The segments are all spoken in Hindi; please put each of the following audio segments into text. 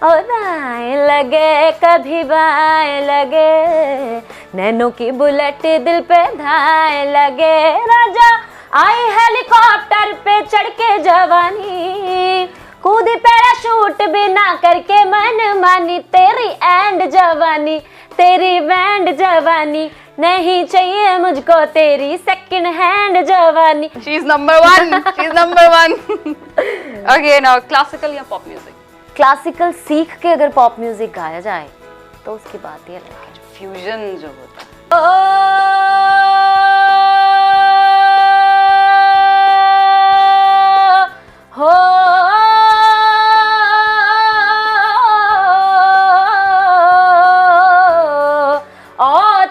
और दाएं लगे कभी बाएं लगे, नैनों की बुलेट दिल पे धाए लगे। राजा आई हेलीकॉप्टर पे चढ़ के जवानी, कूदी पैराशूट बिना करके मन मानी। तेरी एंड जवानी, तेरी बैंड जवानी, नहीं चाहिए मुझको तेरी सेकंड हैंड जवानी। She is number one. She is number one. Okay, now classical या pop music? क्लासिकल सीख के अगर पॉप म्यूजिक गाया जाए तो उसकी बात ही अलग है। फ्यूजन जो होता है।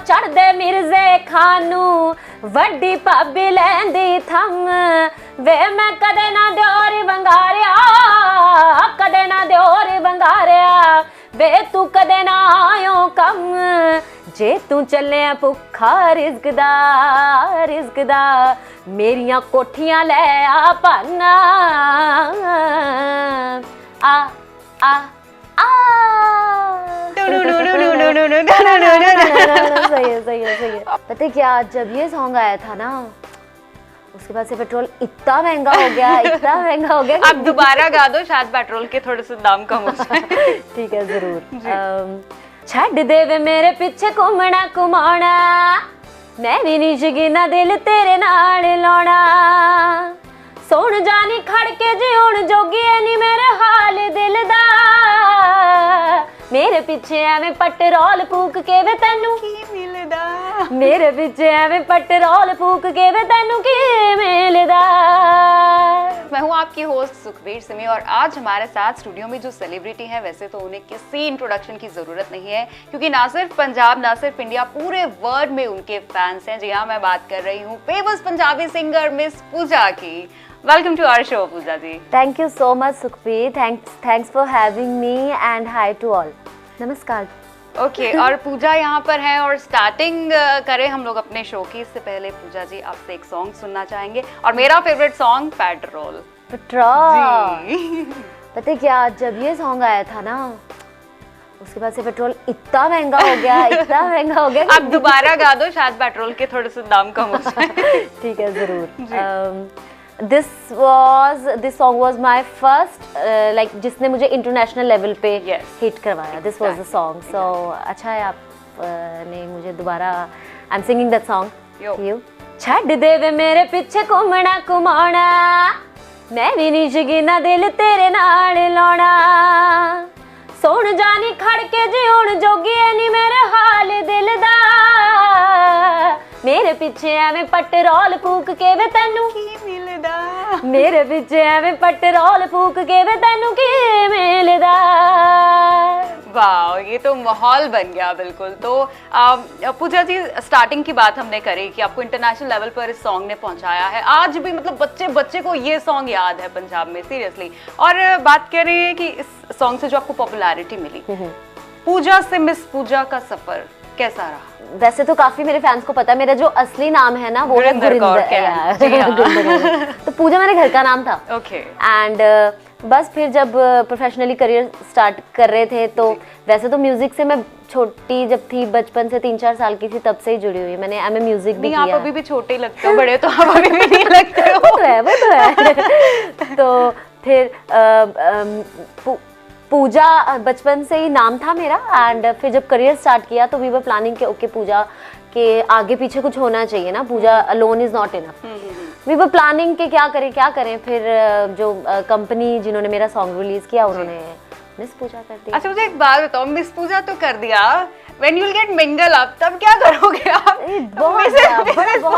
चढ़ दे मिर्जे खानू वड्डी भाभी लैंदी थम, वे मैं कदे ना दियोर बंगारिया, कदे ना दियोर बंगारिया, वे तू कदे ना आयो कम, जे तू चले भुखा रिज़्क़दा रिज़्क़दा, मेरियां कोठियां ले आ पाना। आ आ आ सही है। पता है क्या, जब ये सॉन्ग आया था ना उसके बाद से पेट्रोल इतना महंगा हो गया आप दोबारा गा दो, शायद पेट्रोल के थोड़े से दाम कम हो जाए। ठीक है जरूर। छड़ दे वे मेरे पीछे घूमना घुमाना, मैं भी नहीं जगीना दिल तेरे नाल लाना, सोन जानी खड़ के जी हुण जोगी नहीं मेरे हाल दिल दा, मेरे पीछे एवें पेट्रोल फूक के वे तैनू की मिलदा, मेरे पीछे एवें पेट्रोल फूक के वे तैनू की मिलदा। मैं हूँ आपकी होस्ट सुखबीर सिमी और आज हमारे साथ स्टूडियो में जो सेलिब्रिटी है, वैसे तो उन्हें किसी इंट्रोडक्शन की जरूरत नहीं है क्योंकि ना सिर्फ पंजाब ना सिर्फ इंडिया, पूरे वर्ल्ड में उनके फैंस हैं। जी हाँ, मैं बात कर रही हूँ famous Punjabi singer miss Pooja की। Welcome to our show Pooja ji. Thank you so much Sukhbir, thanks for having me and hi to all. नमस्कार। ओके और पूजा यहाँ पर है और स्टार्टिंग करें हम लोग अपने शो की। इससे पहले पूजा जी आपसे एक सॉन्ग सुनना चाहेंगे और मेरा फेवरेट सॉन्ग पेट्रोल। पता है क्या, जब ये सॉन्ग आया था ना उसके बाद से पेट्रोल इतना महंगा हो गया आप दोबारा गा दो, शायद पेट्रोल के थोड़े से दाम कम हो जाए। ठीक है जरूर। This song was my first like जिसने मुझे इंटरनेशनल लेवल पे हिट करवाया। This was the song. So अच्छा है आप ने मुझे दोबारा I'm singing that song for you. छड़ दे वे मेरे पीछे घूमना घुमाना, मैं भी नहीं जगीना दिल तेरे नाल लाना, सोन जानी खड़ के जी हुण जोगी नहीं मेरे हाल दिल दा, मेरे पीछे एवें पेट्रोल फूक के वे तैनू की मिलदा, मेरे पीछे एवें पेट्रोल फूक के वे तैनू की मिलदा। वाह, ये तो माहौल बन गया बिल्कुल। तो पूजा जी, स्टार्टिंग की बात हमने करी कि आपको इंटरनेशनल लेवल पर इस सॉन्ग ने पहुंचाया है। आज भी मतलब बच्चे बच्चे को ये सॉन्ग याद है पंजाब में, सीरियसली। और बात कर रही है कि इस सॉन्ग से जो आपको पॉपुलैरिटी मिली, पूजा से मिस पूजा का सफर कैसा रहा? वैसे तो काफी मेरे फैंस को पता है मेरा जो असली नाम है ना वो है गुरिंदर। तो पूजा मेरे घर का नाम था। ओके। एंड बस फिर जब प्रोफेशनली करियर स्टार्ट कर रहे थे तो वैसे तो म्यूजिक से मैं छोटी जब थी, बचपन से 3-4 साल की थी तब से ही जुड़ी हुई। मैंने एमए म्यूजिक भी किया। आप अभी भी छोटे लगते हो, बड़े तो आप अभी भी नहीं लगते हो। वो तो है। तो फिर पूजा बचपन से ही नाम था मेरा। एंड फिर जब करियर स्टार्ट किया तो वी वर प्लानिंग के ओके पूजा के आगे पीछे कुछ होना चाहिए ना, puja alone is not enough. We were planning के क्या करें। फिर जो कंपनी जिन्होंने मेरा सॉन्ग रिलीज किया उन्होंने मिस पूजा कर दिया। अच्छा मुझे एक बात बताओ, मिस पूजा तो कर दिया, when you'll get mingle up तब क्या करोगे आप? बहुत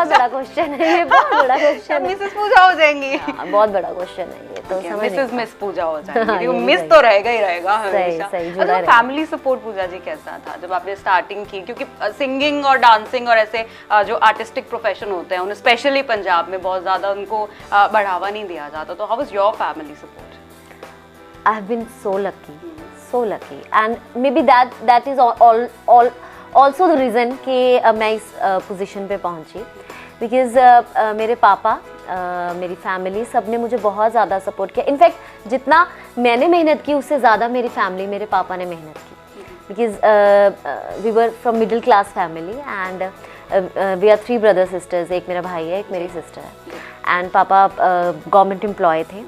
बड़ा क्वेश्चन है ये, बहुत बड़ा क्वेश्चन है। मिसेस पूजा हो जाएंगी। बहुत बड़ा क्वेश्चन है ये तो। मिसेस मिस पूजा हो जाएंगी। मिस तो रहेगा ही रहेगा हमेशा। अच्छा, फैमिली सपोर्ट पूजा जी कैसा था जब आपने स्टार्टिंग की? क्योंकि सिंगिंग और डांसिंग और ऐसे जो आर्टिस्टिक प्रोफेशन होते हैं उन्हें स्पेशली पंजाब में बहुत ज्यादा उनको बढ़ावा नहीं दिया जाता। तो how was your family support? I have been so lucky and maybe that is all also the reason कि मैं इस पोजीशन पे पहुंची। बिकॉज मेरे पापा, मेरी फैमिली, सब ने मुझे बहुत ज़्यादा सपोर्ट किया। इनफैक्ट जितना मैंने मेहनत की उससे ज़्यादा मेरी फैमिली, मेरे पापा ने मेहनत की, because we were from middle class family and we are 3 brother sisters, एक मेरा भाई है, एक मेरी सिस्टर है। एंड पापा गवर्नमेंट एम्प्लॉय थे,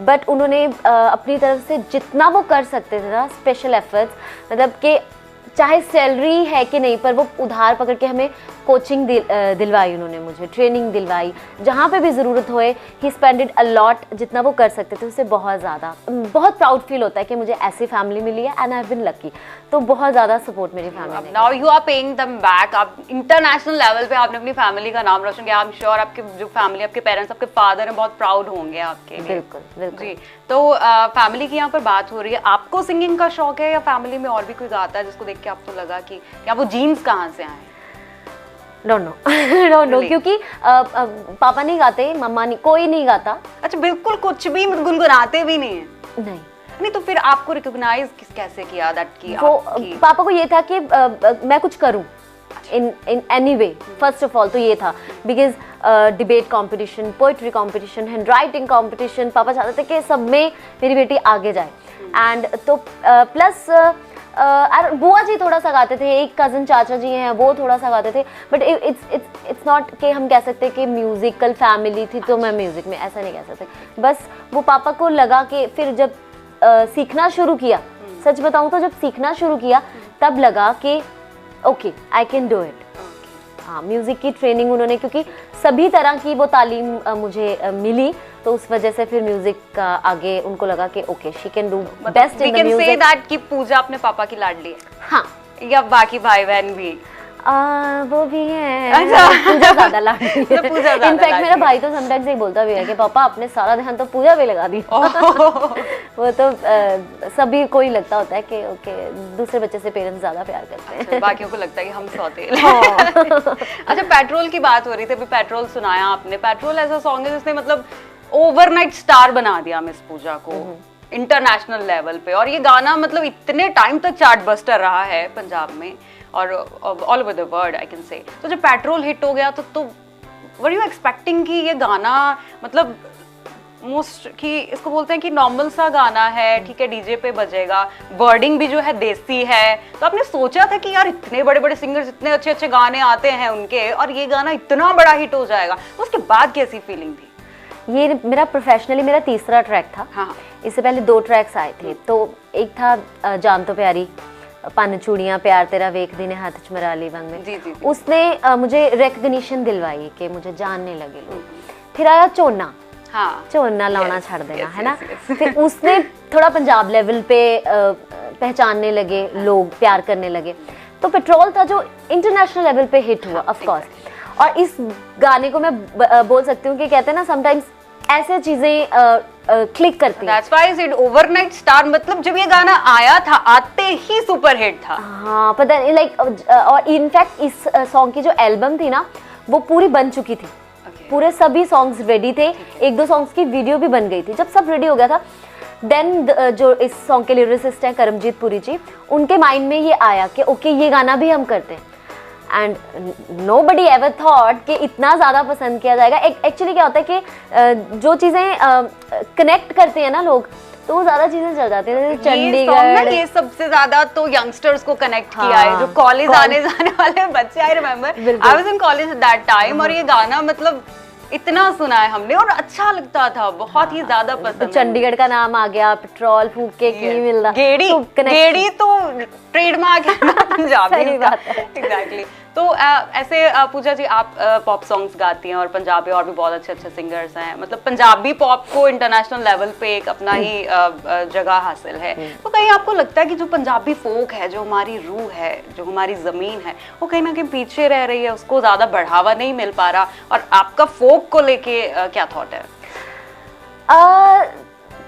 बट उन्होंने अपनी तरफ से जितना वो कर सकते थे ना, स्पेशल एफर्ट्स, मतलब कि चाहे सैलरी है कि नहीं, पर वो उधार पकड़ के हमें कोचिंग दिलवाई, उन्होंने मुझे ट्रेनिंग दिलवाई, जहाँ पे भी ज़रूरत होए ही स्पेंडेड अ लॉट, जितना वो कर सकते थे उससे बहुत ज़्यादा। बहुत प्राउड फील होता है कि मुझे ऐसी फैमिली मिली है and I have been lucky. तो बहुत ज़्यादा सपोर्ट मेरी फैमिली ने। Now you are paying them back, आप इंटरनेशनल लेवल पे आपने अपनी फैमिली का नाम रोशन किया। आई एम श्योर आपके जो फैमिली, आपके पेरेंट्स, आपके फादर हैं, बहुत प्राउड होंगे आपके लिए। बिल्कुल बिल्कुल जी। तो फैमिली की यहाँ पर बात हो रही है, आपको सिंगिंग का शौक है या फैमिली में और भी कोई गाता है जिसको देख के आपको लगा कि या वो जीन्स कहाँ से आए? डोंट नो क्योंकि पापा नहीं गाते, मम्मा नहीं, कोई नहीं गाता। अच्छा, बिल्कुल कुछ भी गुनगुनाते भी नहीं है? नहीं तो फिर आपको रिकॉग्नाइज कैसे किया दैट की वो पापा को ये था कि मैं कुछ करूं in any way. First of all तो ये था, because debate competition, poetry competition, hand writing competition, पापा चाहते थे कि सब में मेरी बेटी आगे जाए। एंड तो प्लस बुआ जी थोड़ा सा गाते थे, एक कज़न चाचा जी हैं वो थोड़ा सा गाते थे, बट इट्स नॉट कि हम कह सकते कि म्यूज़िकल फैमिली थी तो मैं म्यूज़िक में, ऐसा नहीं कह सकते। बस वो पापा को लगा कि फिर जब सीखना शुरू किया, सच बताऊं तो जब सीखना शुरू किया तब लगा कि okay I can do it. हाँ, म्यूज़िक की ट्रेनिंग उन्होंने, क्योंकि सभी तरह की वो तालीम मुझे मिली, तो उस वजह से फिर म्यूजिक का आगे उनको लगा कि okay she can do best in the music. We can say that कि पूजा अपने पापा की लाडली है? हाँ। या बाकी भाई बहन भी? वो भी है। अच्छा। पूजा ज्यादा लाडली है। तो पूजा ज्यादा, इनफैक्ट मेरा भाई तो समटाइम्स ये बोलता भी है कि पापा आपने सारा ध्यान तो पूजा पे लगा दी। वो तो सभी को ही लगता होता है कि ओके दूसरे बच्चे से पेरेंट्स ज्यादा प्यार करते हैं। अच्छा, बाकियों को लगता है कि हम सौतेले। अच्छा, पेट्रोल की बात हो रही थी, अभी पेट्रोल सुनाया आपने। पेट्रोल ऐसा सॉन्ग है जिसने मतलब ओवरनाइट स्टार बना दिया मिस पूजा को इंटरनेशनल लेवल पे, और ये गाना मतलब इतने टाइम तक चार्ट बस्टर रहा है पंजाब में और all over the world I can say. तो जब पेट्रोल हिट हो गया तो वर यू एक्सपेक्टिंग कि ये गाना मतलब मोस्ट कि इसको बोलते हैं कि नॉर्मल सा गाना है, ठीक है, डीजे पे बजेगा, वर्डिंग भी जो है देसी है, तो आपने सोचा था कि यार इतने बड़े बड़े सिंगर्स, इतने अच्छे अच्छे गाने आते हैं उनके और ये गाना इतना बड़ा हिट हो जाएगा, तो उसके बाद कैसी फीलिंग थी? ये मेरा प्रोफेशनली मेरा तीसरा ट्रैक था। हाँ। इससे पहले 2 ट्रैक्स आए थे। तो एक था जान तो प्यारी, पन चूड़ियां, प्यार तेरा वेख दी ने हाथ च मरा ली वंग में। जी। उसने मुझे रिकग्निशन दिलवाई कि मुझे जानने लगे लोग। फिर आया चोना। हाँ। चोना लाना छड़ देना, है ना। फिर उसने थोड़ा पंजाब लेवल पे पहचानने लगे लोग, प्यार करने लगे। तो पेट्रोल था जो इंटरनेशनल लेवल पे हिट हुआ ऑफ कोर्स। और इस गाने को मैं बोल सकती हूँ कि कहते हैं ना समटाइम्स ऐसे चीजें क्लिक करती हैं। That's why I said overnight star, मतलब जब ये गाना आया था आते ही सुपर हिट था। हाँ, पता नहीं लाइक, और इनफैक्ट इस सॉन्ग की जो एल्बम थी ना वो पूरी बन चुकी थी। पूरे सभी सॉन्ग्स रेडी थे, 1-2 सॉन्ग्स की वीडियो भी बन गई थी। जब सब रेडी हो गया था देन जो इस सॉन्ग के लिरिसिस्ट हैं करमजीत पुरी जी, उनके माइंड में ये आया कि ओके ये गाना भी हम करते हैं। एंड नोबडी एवर थॉट कि इतना ज़्यादा पसंद किया जाएगा। एक्चुअली क्या होता है कि जो चीज़ें कनेक्ट करते हैं ना लोग, तो वो ज़्यादा चीज़ें चल जाती हैं। चंडीगढ़ ये सबसे ज़्यादा तो यंगस्टर्स को कनेक्ट किया है, जो कॉलेज आने जाने वाले बच्चे। I remember I was in college at that time, और ये गाना मतलब इतना सुना है हमने और अच्छा लगता था, बहुत ही ज्यादा पसंद। चंडीगढ़ का नाम आ गया, पेट्रोल फूक के नहीं मिल रहा, गेड़ी तो ट्रेडमार्क है पंजाबी का। एग्जैक्टली। तो ऐसे पूजा जी, आप पॉप सॉन्ग्स गाती हैं और पंजाबी और भी बहुत अच्छे अच्छे सिंगर्स हैं, मतलब पंजाबी पॉप को इंटरनेशनल लेवल पे एक अपना ही जगह हासिल है। तो कहीं आपको लगता है कि जो पंजाबी फोक है, जो हमारी रूह है, जो हमारी ज़मीन है, वो कहीं ना कहीं पीछे रह रही है, उसको ज़्यादा बढ़ावा नहीं मिल पा रहा, और आपका फोक को लेके क्या थॉट है?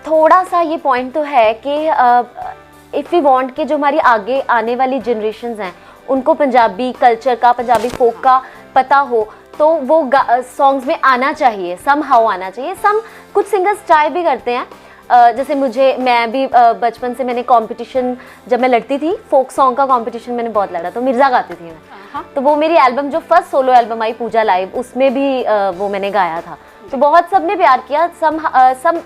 थोड़ा सा ये पॉइंट तो है कि इफ़ वी वांट कि जो हमारी आगे आने वाली जनरेशन्स हैं उनको पंजाबी कल्चर का, पंजाबी फोक का पता हो, तो वो सॉन्ग्स में आना चाहिए, सम हाउ आना चाहिए। कुछ सिंगर्स ट्राई भी करते हैं, जैसे मैं भी बचपन से मैंने कंपटीशन, जब मैं लड़ती थी फोक सॉन्ग का कंपटीशन मैंने बहुत लड़ा, तो मिर्जा गाती थी मैं। तो वो मेरी एल्बम, जो फर्स्ट सोलो एल्बम आई पूजा लाइव, उसमें भी वो मैंने गाया था। तो बहुत सबने प्यार किया। Some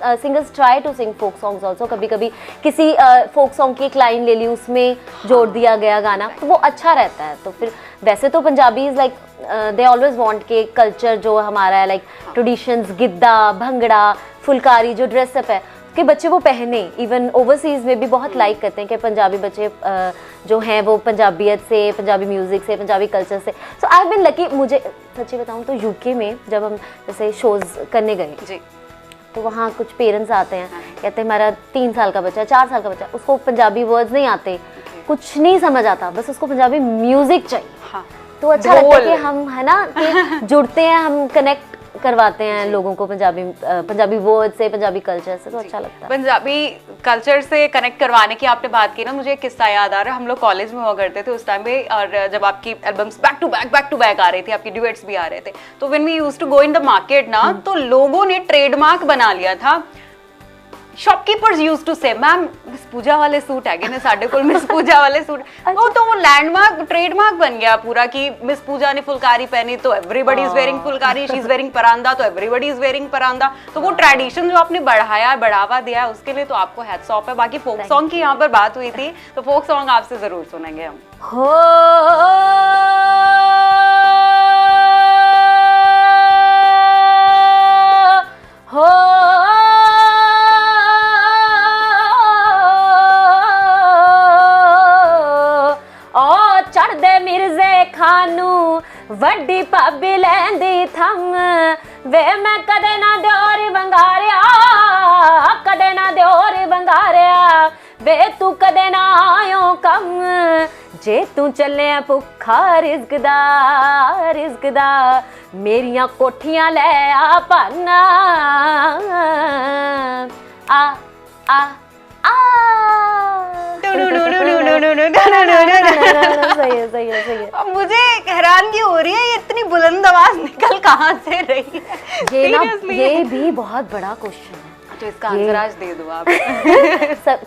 singers try to sing folk songs also, कभी कभी किसी फोक सॉन्ग की एक लाइन ले ली, उसमें जोड़ दिया गया गाना, तो वो अच्छा रहता है। तो फिर वैसे तो Punjabi like they always want के कल्चर जो हमारा है, लाइक ट्रेडिशंस, गिद्दा, भंगड़ा, फुलकारी जो ड्रेसअप है कि बच्चे वो पहने। इवन ओवरसीज में भी बहुत लाइक करते हैं कि पंजाबी बच्चे जो हैं वो पंजाबियत से, पंजाबी म्यूजिक से, पंजाबी कल्चर से। सो आई हैव बीन लकी। मुझे सच्ची बताऊं तो यूके में जब हम जैसे शोज करने गए जी, तो वहाँ कुछ पेरेंट्स आते हैं, कहते हैं हमारा 3 साल का बच्चा, 4 साल का बच्चा, उसको पंजाबी वर्ड्स नहीं आते, कुछ नहीं समझ आता, बस उसको पंजाबी म्यूजिक चाहिए। तो अच्छा लगता है कि हम, है ना, कि जुड़ते हैं, हम कनेक्ट करवाते हैं लोगों को पंजाबी वर्ड से, पंजाबी कल्चर से, तो अच्छा लगता है। पंजाबी कल्चर से कनेक्ट करवाने की आपने बात की ना, मुझे एक किस्सा याद आ रहा है। हम लोग कॉलेज में हुआ करते थे उस टाइम पे, और जब आपकी एल्बम्स बैक टू बैक आ रही थी, आपकी ड्यूएट्स भी आ रहे थे, तो when we used to go in the market ना, तो लोगों ने ट्रेडमार्क बना लिया था। Shopkeepers used to say, ma'am miss Pooja वाले सूट है ने साडे कोल, मिस पूजा वाले सूट। वो लैंडमार्क, ट्रेडमार्क बन गया पूरा कि मिस पूजा ने फुलकारी पहनी तो everybody is wearing phulkari, she is wearing paranda तो एवरीबॉडी इज वेयरिंग परांदा। तो वो ट्रेडिशन जो आपने बढ़ावा दिया है, उसके लिए तो आपको हैट्स ऑफ है। बाकी फोक सॉन्ग की यहाँ पर बात हुई थी, तो फोक सॉन्ग आपसे जरूर सुनेंगे हम। वड्डी भाभी लैंदी थम वे, मैं कदे ना दियोर वंगारिया, कदे ना दियोर वंगारिया वे, तू कदे ना आयो कम, जे तू चले भुखा रिज़्क दा मेरियां कोठियां ले आ पाना। आ आ आ सही है। मुझे हैरानगी हो रही है, ये इतनी बुलंद आवाज निकल कहाँ से रही है? ये भी बहुत बड़ा क्वेश्चन है, तो इसका आंसर आज दे दो आप।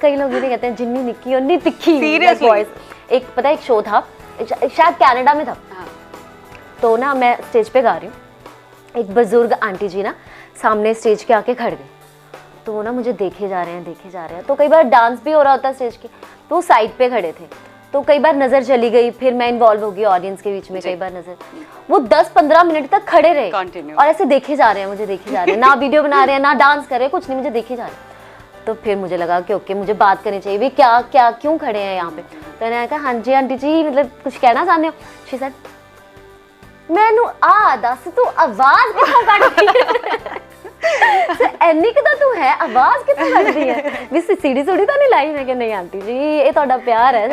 कई लोग ये कहते हैं जिन्नी निक्की उन्नी तिखी वॉइस। एक पता है, एक शो था शायद कनाडा में था, तो ना मैं स्टेज पे गा रही हूँ, एक बुजुर्ग आंटी जी ना सामने स्टेज के आके खड़ गई, तो वो ना मुझे देखे जा रहे हैं। तो कई बार डांस भी हो रहा होता है स्टेज के, तो वो साइड पे खड़े थे, तो कई बार नजर चली गई, फिर मैं इन्वॉल्व हो गई ऑडियंस के बीच में, कई बार नजर, वो 10-15 मिनट तक खड़े रहे और ऐसे देखे जा रहे हैं, ना वीडियो बना रहे हैं, ना डांस कर रहे हैं, कुछ नहीं, मुझे देखे जा रहे हैं। तो फिर मुझे लगा कि ओके, मुझे बात करनी चाहिए, वे क्या क्यों खड़े हैं यहाँ पे। तो मैंने कहा हाँ जी आंटी जी, मतलब कुछ कहना चाहते हो? शी सेड मैनू आ दस तू आवाज कितों कटदी एनी किदा तू है, आवाज कितों कटदी है, भी सीढ़ी तो नहीं लाई। मैं कि नहीं आंटी जी, ये ਤੁਹਾਡਾ प्यार है,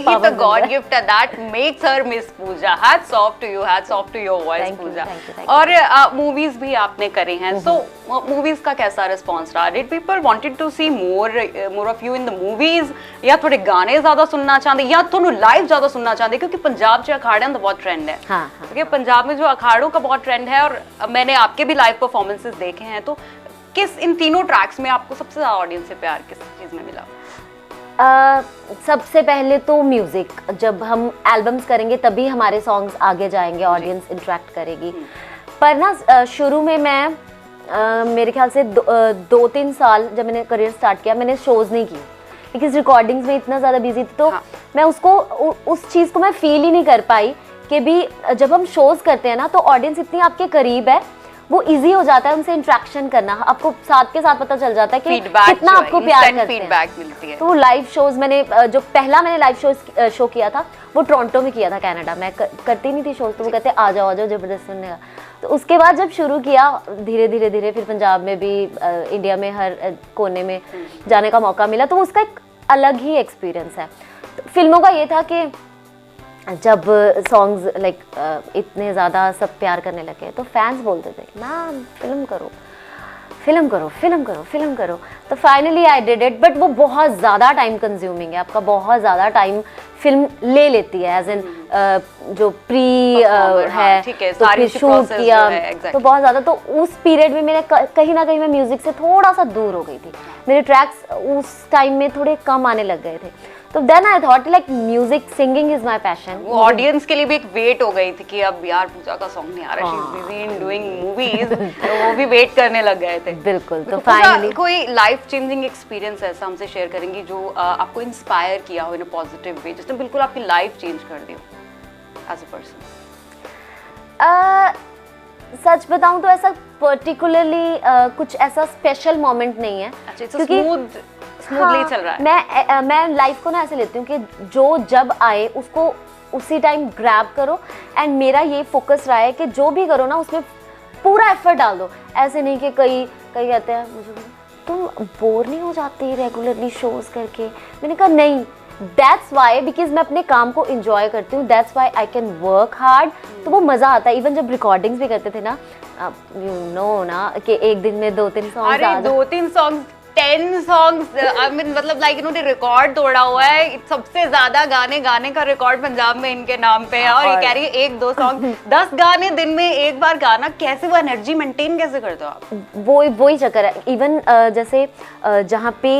he the god gift that makes her Miss Pooja. hats off to your voice Pooja. और मूवीज भी आपने करे हैं, so मूवीज का कैसा रिस्पांस रहा? Did people wanted to see more of you in the movies, या थोड़े गाने ज्यादा सुनना चाहते, या ਤੁਹਾਨੂੰ लाइव ज्यादा सुनना चाहते? क्योंकि पंजाब से अखाड़े का बहुत ट्रेंड है, क्योंकि पंजाब में जो अखाड़ों का बहुत ट्रेंड है, और मैंने आपके भी लाइव परफॉर्मेंसेस देखे हैं, तो किस इन तीनों ट्रैक्स में आपको सबसे ज्यादा ऑडियंस से प्यार किस चीज में मिला? सबसे पहले तो म्यूजिक, जब हम एल्बम्स करेंगे तभी हमारे सॉन्ग्स आगे जाएंगे, ऑडियंस इंटरेक्ट करेगी। पर ना शुरू में मैं मेरे ख्याल से 2-3 साल जब मैंने करियर स्टार्ट किया, मैंने शोज नहीं किए, बिकॉज रिकॉर्डिंग्स में इतना ज़्यादा बिजी थी, तो मैं उस चीज़ को मैं फील ही नहीं कर पाई कि भी जब हम शोज करते हैं ना, तो ऑडियंस इतनी आपके करीब है, वो इजी हो जाता है उनसे इंटरेक्शन करना, आपको साथ के साथ पता चल जाता है कि कितना आपको प्यार करते हैं, मिलती है। तो लाइव शोज मैंने जो पहला मैंने लाइव शो किया था वो टोरंटो में किया था, कनाडा। मैं करती नहीं थी शोज, तो वो कहते आ जाओ जबरदस्त सुनने का। तो उसके बाद जब शुरू किया, धीरे धीरे फिर पंजाब में भी, इंडिया में हर कोने में जाने का मौका मिला, तो उसका एक अलग ही एक्सपीरियंस है। तो फिल्मों का ये था कि जब सॉन्ग्स लाइक इतने ज़्यादा सब प्यार करने लगे, तो फैंस बोलते थे मैम फिल्म करो, तो finally I did it. But वो बहुत ज़्यादा टाइम कंज्यूमिंग है, आपका बहुत ज़्यादा टाइम फिल्म ले लेती है, एज इन जो प्री है, तो फिर शूट किया, तो बहुत ज़्यादा, तो उस पीरियड में मेरे कहीं ना कहीं मैं म्यूज़िक से थोड़ा सा दूर हो गई थी, मेरे ट्रैक्स उस टाइम में थोड़े कम आने लग गए थे। तो then I thought like music singing is my passion. वो ऑडियंस के लिए भी एक वेट हो गई थी कि अब यार पूजा का सॉन्ग नहीं आ रहा, she is busy in doing movies, तो वो भी वेट करने लग गए थे। बिल्कुल। तो फाइनली कोई लाइफ चेंजिंग एक्सपीरियंस ऐसा हमसे शेयर करेंगी जो आपको इंस्पायर किया हो इन अ पॉजिटिव वे, जिसने बिल्कुल आपकी लाइफ चेंज कर दी हो एज अ पर्सन? सच बताऊं तो ऐसा पर्टिकुलरली कुछ ऐसा स्पेशल मोमेंट नहीं है। अच्छा, क्योंकि स्मूथली चल रहा है। मैं लाइफ को ना ऐसे लेती हूँ कि जो जब आए उसको उसी टाइम ग्रैब करो, एंड मेरा ये फोकस रहा है कि जो भी करो ना उसमें पूरा एफर्ट डाल दो। ऐसे नहीं कि कई कहते हैं मुझे तुम बोर नहीं हो जाती रेगुलरली शोज करके, मैंने कहा नहीं, दैट्स वाई बिकॉज मैं अपने काम को इंजॉय करती हूँ, that's why I can work hard, तो वो मज़ा आता है। इवन जब रिकॉर्डिंग्स भी करते थे ना, यू नो ना कि एक दिन में 2-3 सॉन्ग, अरे 2-3 सॉन्ग 10 सॉन्ग्स, आई मीन मतलब लाइक इन्होंने रिकॉर्ड तोड़ा हुआ है, सबसे ज्यादा गाने का रिकॉर्ड पंजाब में इनके नाम पे है, और ये कह रही है 1-2 सॉन्ग 10 गाने दिन में एक बार गाना, कैसे वो एनर्जी मेंटेन कैसे करते हो आप? वही चक्कर है। इवन जैसे जहाँ पे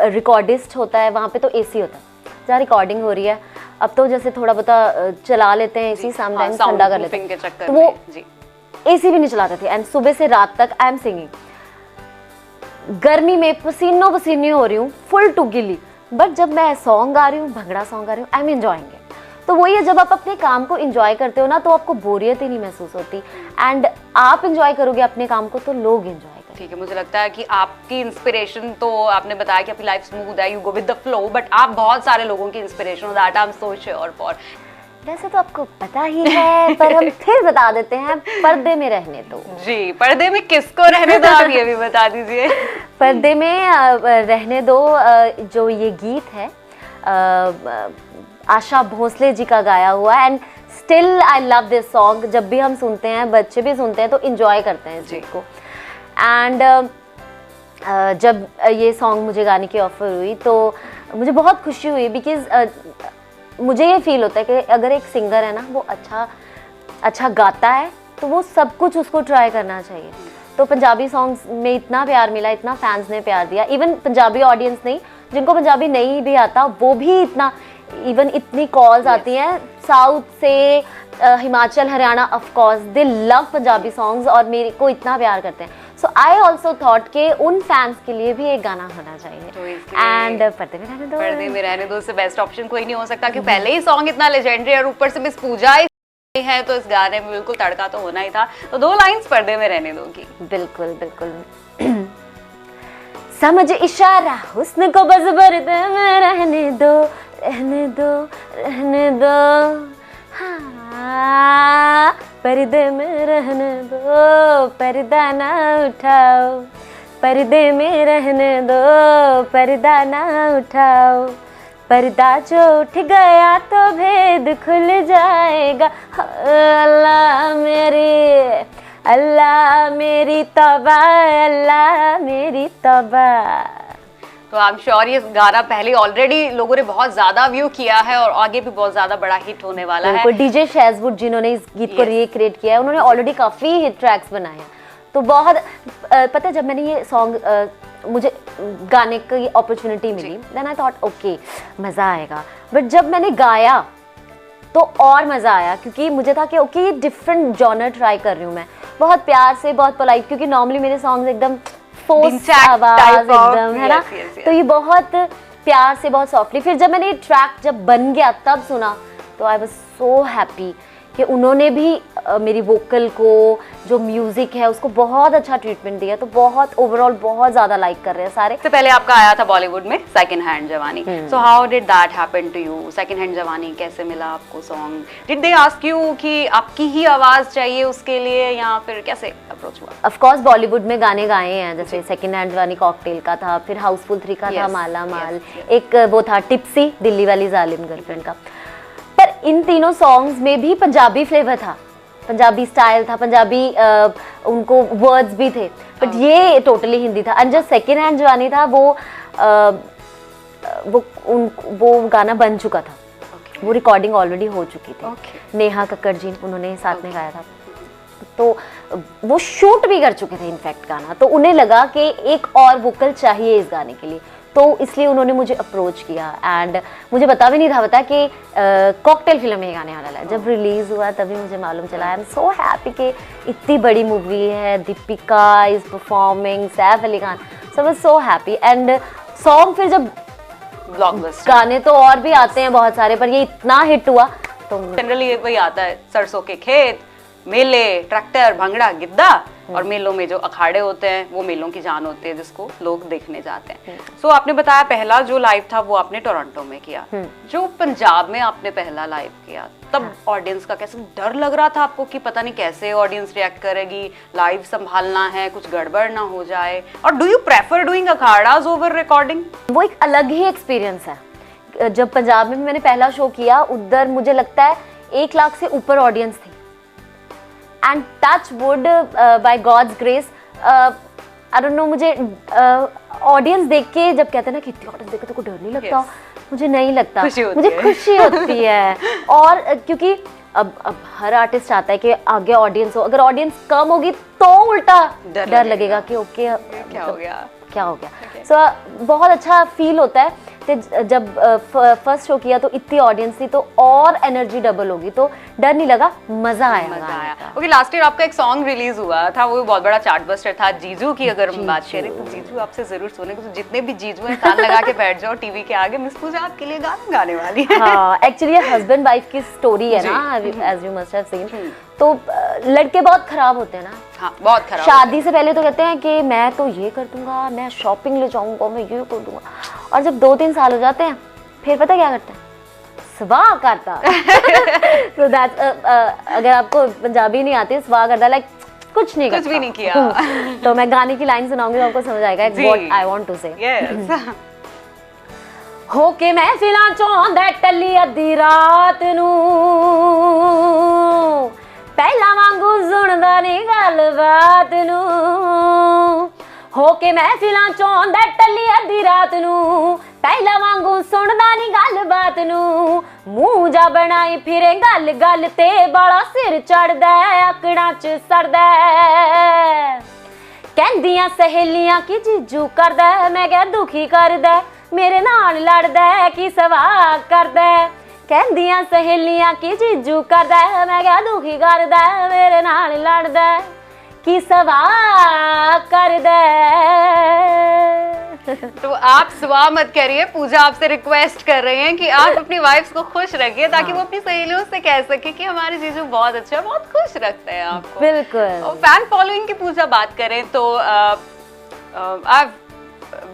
रिकॉर्डिस्ट होता है वहाँ पे तो एसी होता है, जहाँ रिकॉर्डिंग हो रही है, अब तो जैसे थोड़ा बहुत चला लेते हैं एसी, समटाइम्स ठंडा कर लेते हैं, तो वो एसी भी नहीं चलाते थे, एंड सुबह से रात तक आई एम सिंगिंग, गर्मी में पसीनों पसीनी हो रही हूँ, फुल टू गिली, बट जब मैं सॉन्ग गा रही हूँ, भंगड़ा सॉन्ग गा रही हूँ, आई एम एंजॉयिंग इट। तो वही है, जब आप अपने काम को एंजॉय करते हो ना तो आपको बोरियत ही नहीं महसूस होती, एंड आप एंजॉय करोगे अपने काम को तो लोग एंजॉय करेंगे। ठीक है, मुझे लगता है कि आपकी इंस्पिरेशन, तो आपने बताया कि आपकी लाइफ स्मूथ है, you go with the flow, but आप बहुत सारे लोगों की इंस्पिरेशन हो, that I am so sure for. वैसे तो आपको पता ही है, पर हम फिर बता देते हैं, पर्दे में रहने दो। जी, पर्दे में किसको रहने दो, आप ये भी बता दीजिए। पर्दे में रहने दो जो ये गीत है आशा भोसले जी का गाया हुआ, and still I love this song. जब भी हम सुनते हैं, बच्चे भी सुनते हैं, तो इंजॉय करते हैं इस गीत को। एंड जब ये सॉन्ग मुझे गाने की ऑफर हुई तो मुझे बहुत खुशी हुई, बिकॉज मुझे ये फील होता है कि अगर एक सिंगर है ना, वो अच्छा गाता है तो वो सब कुछ उसको ट्राई करना चाहिए। तो पंजाबी सॉन्ग्स में इतना प्यार मिला, इतना फैंस ने प्यार दिया, इवन पंजाबी ऑडियंस नहीं, जिनको पंजाबी नहीं भी आता वो भी इतना, इवन इतनी कॉल्स आती हैं साउथ से, Himachal, Haryana, of course they love Punjabi songs और मेरे को इतना प्यार करते हैं। सो आई ऑल्सो थॉट के उन फैंस के लिए भी एक गाना होना चाहिए, एंड पर्दे में रहने दो। पर्दे में रहने दो से बेस्ट ऑप्शन कोई नहीं हो सकता, क्योंकि पहले ही सॉन्ग इतना लेजेंडरी और ऊपर से मिस पूजा है, तो इस गाने में बिल्कुल तड़का तो होना ही था। तो 2 लाइंस पर्दे में रहने दो की। बिल्कुल बिल्कुल। समझ इशारा हुस्न को बस पर्दे में रहने दो, रहने दो, रहने दो, हाँ पर्दे में रहने दो, पर्दा ना उठाओ, पर्दे में रहने दो, पर्दा ना उठाओ, पर्दा जो उठ गया तो भेद खुल जाएगा, अल्लाह मेरी तौबा, अल्लाह मेरी तौबा। तो आई एम श्योर ये गाना पहले ऑलरेडी लोगों ने बहुत ज्यादा व्यू किया है और आगे भी बहुत ज्यादा बड़ा हिट होने वाला है। डीजे शैजवुड जिन्होंने इस गीत को रिक्रिएट किया है, उन्होंने ऑलरेडी काफी हिट ट्रैक्स बनाए हैं। तो बहुत पता है, जब मैंने ये सॉन्ग मुझे गाने की अपॉर्चुनिटी मिली, देन आई थॉट ओके मज़ा आएगा, बट जब मैंने गाया तो और मज़ा आया, क्योंकि मुझे था कि ओके ये डिफरेंट जॉनर ट्राई कर रही हूँ मैं, बहुत प्यार से, बहुत पोलाइट, क्योंकि नॉर्मली मेरे सॉन्ग्स एकदम फोर्स आवाज एकदम है ना, तो ये बहुत प्यार से, बहुत सॉफ्टली। फिर जब मैंने ये ट्रैक जब बन गया तब सुना तो आई वाज सो हैप्पी कि उन्होंने भी मेरी वोकल को, जो म्यूजिक है उसको बहुत अच्छा ट्रीटमेंट दिया, तो बहुत ओवरऑल बहुत ज्यादा लाइक कर रहे हैं सारे। तो पहले आपका आया था बॉलीवुड में second hand Jawani, so how did that happen to you? Second hand Jawani कैसे मिला आपको song? Did they ask you कि आपकी ही आवाज चाहिए उसके लिए, या फिर कैसे अप्रोच हुआ? ऑफ कोर्स बॉलीवुड में गाने गाए हैं, जैसे सेकंड हैंड जवानी कॉकटेल का था, फिर हाउसफुल 3 का था माला माल, एक वो था टिप्सी दिल्ली वाली जालिम गर्लफ्रेंड का। पर इन तीनों सॉन्ग्स में भी पंजाबी फ्लेवर था, पंजाबी स्टाइल था, पंजाबी उनको वर्ड्स भी थे, बट ये टोटली हिंदी था। एंड जो सेकेंड हैंड जवानी था वो गाना बन चुका था, वो रिकॉर्डिंग ऑलरेडी हो चुकी थी। Okay. नेहा कक्कड़ जी उन्होंने साथ में गाया था, तो वो शूट भी कर चुके थे इनफैक्ट गाना, तो उन्हें लगा कि एक और वोकल चाहिए इस गाने के लिए, तो इसलिए उन्होंने मुझे अप्रोच किया। एंड मुझे पता भी नहीं था पता कि कॉकटेल फिल्म में ये गाने आने वाला है। जब रिलीज हुआ तभी मुझे मालूम चला। आई एम सो हैप्पी कि इतनी बड़ी मूवी है, Deepika is performing, Saif Ali Khan, so I was so happy. And song फिर जब ब्लॉकबस्टर, गाने तो और भी आते हैं बहुत सारे, पर ये इतना हिट हुआ तो जनरली वही आता है, सरसों के खेत, मेले, ट्रैक्टर, भंगड़ा, गिद्दा, और मेलों में जो अखाड़े होते हैं वो मेलों की जान होती है जिसको लोग देखने जाते हैं। सो आपने बताया पहला जो लाइव था वो आपने टोरंटो में किया, जो पंजाब में आपने पहला लाइव किया, तब ऑडियंस का कैसे डर लग रहा था आपको कि पता नहीं कैसे ऑडियंस रिएक्ट करेगी, लाइव संभालना है, कुछ गड़बड़ ना हो जाए, और डू यू प्रेफर डूइंग अखाड़ास ओवर रिकॉर्डिंग? वो एक अलग ही एक्सपीरियंस है। जब पंजाब में मैंने पहला शो किया, उधर मुझे लगता है 1 लाख से ऊपर ऑडियंस थी। And touch wood by God's grace, I don't know, मुझे ऑडियंस देख के जब कहते हैं ना कि इतनी ऑडियंस देख के तो कोई डर नहीं लगता, मुझे नहीं लगता, मुझे खुशी होती है। और क्योंकि अब हर आर्टिस्ट चाहता है कि आगे ऑडियंस हो, अगर ऑडियंस कम होगी तो उल्टा डर लगेगा कि ओके क्या हो गया, क्या हो गया। सो बहुत अच्छा फील होता है। जब फर्स्ट शो किया तो इतनी ऑडियंस थी तो और एनर्जी डबल होगी, तो डर नहीं लगा, मजा आया। ओके, लास्ट ईयर आपका एक सॉन्ग रिलीज हुआ था, वो बहुत बड़ा चार्ट बस्टर था, जीजू की अगर हम बात करें तो जीजू आपसे जरूर सुने, तो जितने भी जीजू हैं कान लगा के बैठ जाओ टीवी के आगे, मिस पूजा आपके लिए गाना गाने वाली है। हाँ, एक्चुअली ये हस्बैंड वाइफ की स्टोरी है ना, as you must have seen. तो लड़के बहुत खराब होते हैं ना, हाँ, बहुत खराब। शादी से पहले तो कहते हैं कि मैं तो ये कर दूंगा, मैं शॉपिंग ले जाऊंगा, मैं ये कर दूंगा, और जब 2-3 साल हो जाते हैं फिर पता क्या करते हैं, स्वाह करता। so that, अगर आपको पंजाबी नहीं आती, स्वाह करता लाइक कुछ नहीं करता, कुछ भी नहीं किया। तो मैं गाने की लाइन सुनाऊंगी तो आपको समझ आएगा व्हाट आई वांट टू से। यस। हो के महफिलां चों आंदा टल्ली अद्धी रात नूं, पहला वांगू सुनदा नहीं गलबात नूं। हो के महफिलां चों आंदा टल्ली अद्धी रात नूं, पहला वांगू सुनदा नहीं गलबात नूं। मूंह जा बनाई फिरे गल गल ते बाला सिर चढ़दा, अकड़ां च सड़दा, कहंदियां सहेलियां कि जीजू करदा, मैं क्या दुखी करदा, मेरे नाल लड़दा कि सवाह करदा। कहंदियां सहेलियां कि जीजू करदा, मैं क्या दुखी करदा, मेरे नाल लड़दा कि सवाह करदा। तो आप सवाह मत करिए, पूजा आपसे रिक्वेस्ट कर रही हैं कि आप अपनी वाइफ्स को खुश रखिए, ताकि वो अपनी सहेलियों से कह सके कि हमारे जीजू बहुत अच्छे हैं, बहुत खुश रखते हैं आपको। बिल्कुल। और फैन फॉलोइंग की पूजा बात करें तो I've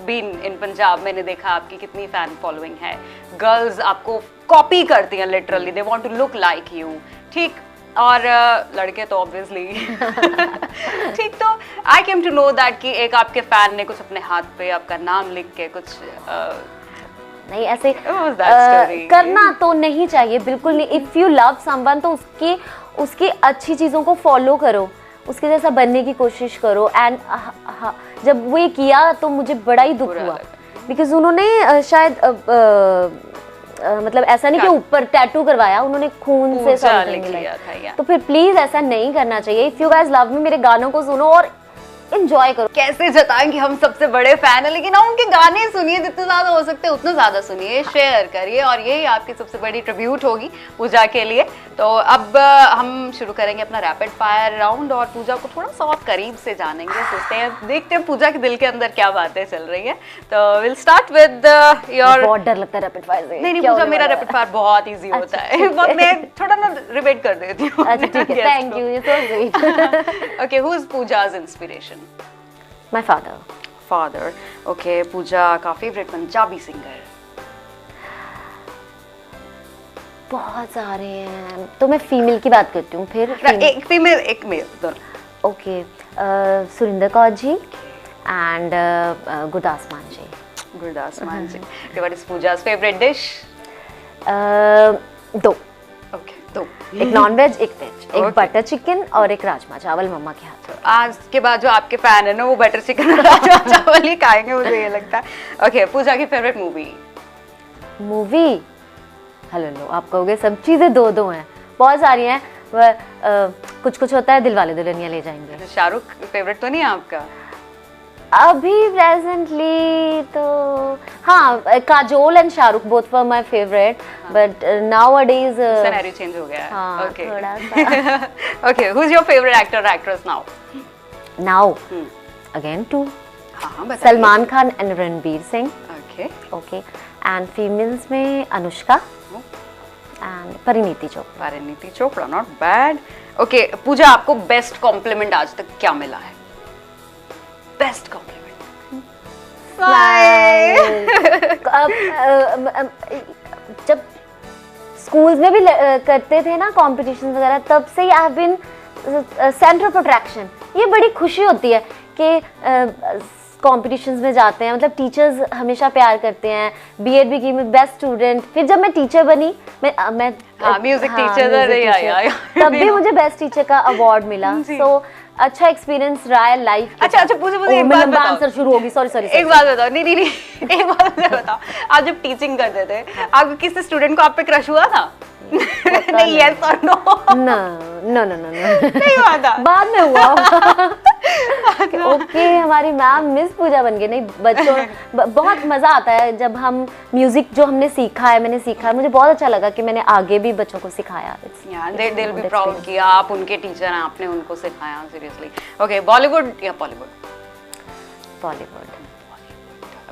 been in पंजाब, मैंने देखा आपकी कितनी फैन फॉलोइंग है। गर्ल्स आपको कॉपी करती हैं literally, they want to look like you, ठीक, और लड़के तो ऑब्वियसली ठीक। तो I came to know that कि एक आपके फैन ने कुछ अपने हाथ पे आपका नाम लिख के कुछ नहीं, ऐसे करना तो नहीं चाहिए, बिल्कुल नहीं। इफ यू लव समवन तो उसकी अच्छी चीजों को फॉलो करो, उसके जैसा बनने की कोशिश करो। एंड जब वो ये किया तो मुझे बड़ा ही दुख हुआ, बिकॉज उन्होंने शायद मतलब ऐसा नहीं कि ऊपर टैटू करवाया, उन्होंने खून से समथिंग लिखा। तो फिर प्लीज ऐसा नहीं करना चाहिए। If you guys love me, मेरे गानों को सुनो और एंजॉय करो। कैसे जताएं कि हम सबसे बड़े फैन हैं, लेकिन आप उनके गाने सुनिए, जितने ज्यादा हो सकते हैं उतना ज्यादा सुनिए, शेयर करिए, और यही आपकी सबसे बड़ी ट्रिब्यूट होगी पूजा के लिए। तो अब हम शुरू करेंगे अपना रैपिड फायर राउंड, और पूजा को थोड़ा सा और करीब से जानेंगे, सोचते हैं, देखते हैं पूजा के दिल के अंदर क्या बातें चल रही है। तो विल स्टार्ट विद योर। बहुत डर लगता है रैपिड फायर से। नहीं पूजा, मेरा रैपिड फायर बहुत ईजी होता है, मैं थोड़ा ना रिपीट कर देती हूँ। अच्छा ठीक है, thank you, so sweet. Okay, who is पूजा's inspiration? My father. Father. Okay, Pooja का फेवरेट पंजाबी सिंगर? बहुत सारे हैं, तो मैं फीमेल की बात करती हूँ फिर। एक फीमेल एक मेल दोनों। ओके, सुरिंदर कौर जी एंड गुरदास मान जी। गुरदास मान जी। What is पूजा's favorite dish? दो। ओके, दो। एक नॉन वेज, एक वेज, एक बटर चिकन और एक राजमा चावल मम्मा के हाथ। आज के बाद जो आपके फैन है ना, वो बटर चिकन और राजमा चावल ही खाएंगे, मुझे ये लगता है। ओके, पूजा की फेवरेट मूवी? हेलो लो, आप कहोगे सब चीज़ें दो दो हैं, बहुत सारी हैं। कुछ कुछ होता है दिल वाले दुल्हनिया ले जाएंगे। शाहरुख फेवरेट तो नहीं है आपका? अभी प्रेजेंटली तो हाँ, Kajol and Shahrukh both were my favourite, but nowadays scenario change हो गया है। हाँ, ओके थोड़ा सा। Okay, who is your favourite actor actress now? Now again too, हाँ बताइए। Salman Khan and Ranbir Singh. Okay okay, and females में Anushka and Parineeti Chopra. Parineeti Chopra, not bad. Okay Pooja, आपको बेस्ट कॉम्प्लीमेंट आज तक क्या मिला है? Best compliment? जब स्कूल्स में भी करते थे ना कॉम्पिटिशन वगैरह, तब से ही I have been centre of attraction. ये बड़ी खुशी होती है कि कॉम्पिटिशन्स में जाते हैं, मतलब टीचर्स हमेशा प्यार करते हैं। बीएड भी की मैं बेस्ट स्टूडेंट, फिर जब मैं टीचर बनी, मैं म्यूजिक टीचर, तब भी मुझे बेस्ट टीचर का अवार्ड मिला। सो अच्छा एक्सपीरियंस रहा है लाइफ। अच्छा पूछे एक बात बताओ। आंसर शुरू होगी, सॉरी एक बात बताओ, नहीं एक बात मुझे बताओ, आप जब टीचिंग करते थे, आपके किसी स्टूडेंट को आप पे क्रश हुआ था? नहीं, यस और नो? नो नहीं हुआ था, बाद में हुआ। ओके, हमारी मैम मिस पूजा बन गई। नहीं, बच्चों बहुत मजा आता है जब हम म्यूजिक जो हमने सीखा है, मैंने सीखा है, मुझे बहुत अच्छा लगा कि मैंने आगे भी बच्चों को सिखाया। दे विल बी प्राउड कि आप उनके टीचर हैं, आपने उनको सिखाया। सीरियसली। ओके, बॉलीवुड या बॉलीवुड?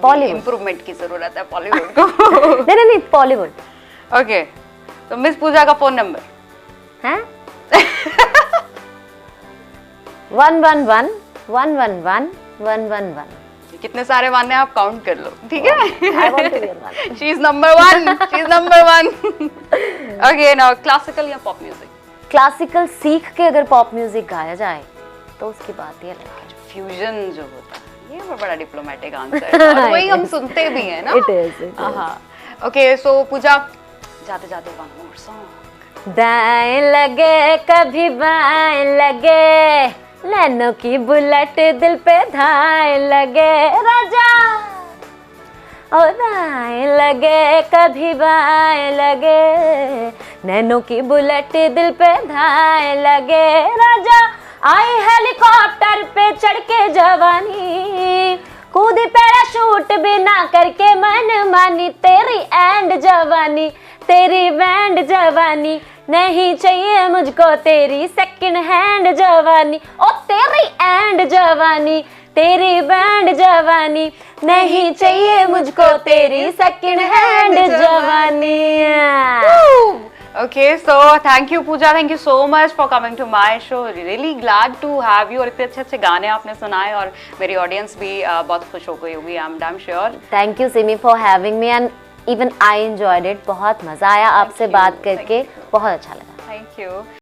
बॉलीवुड इंप्रूवमेंट की जरूरत है बॉलीवुड को। नहीं, बॉलीवुड। ओके, तो मिस पूजा का फोन नंबर है 111111111। कितने सारे वन है, आप काउंट कर लो, ठीक है? She is number one. Okay, now classical या पॉप म्यूजिक? क्लासिकल सीख के अगर पॉप म्यूजिक गाया जाए तो उसकी बात ही अलग है। फ्यूजन जो होता है, ये बड़ा डिप्लोमेटिक आंसर है, और वही हम सुनते भी हैं ना। It is. हाँ, ओके, सो पूजा जाते जाते वन मोर सॉन्ग। दाएं लगे कभी बाएं लगे, नैनो की बुलेट दिल पे धाए लगे राजा। और दाएं लगे कभी बाएं लगे, नैनो की बुलेट दिल पे धाए लगे राजा। आई हेलीकॉप्टर पे चढ़ के जवानी, कूदी पैराशूट बिना करके मन मानी। तेरी एंड जवानी, तेरी बैंड जवानी, नहीं चाहिए मुझको तेरी सेकंड हैंड जवानी। ओ तेरी एंड जवानी, तेरी बैंड जवानी, नहीं चाहिए मुझको तेरी सेकंड हैंड जवानी। Okay, so thank you Pooja, thank you so much for coming to my show. Really glad to have you. और इतने अच्छे गाने आपने सुनाए और मेरी ऑडियंस भी बहुत खुश हो गई होगी, I'm sure. Thank you Simi for having me and even I enjoyed it. बहुत मजा आया आपसे बात करके, बहुत अच्छा लगा। Thank you.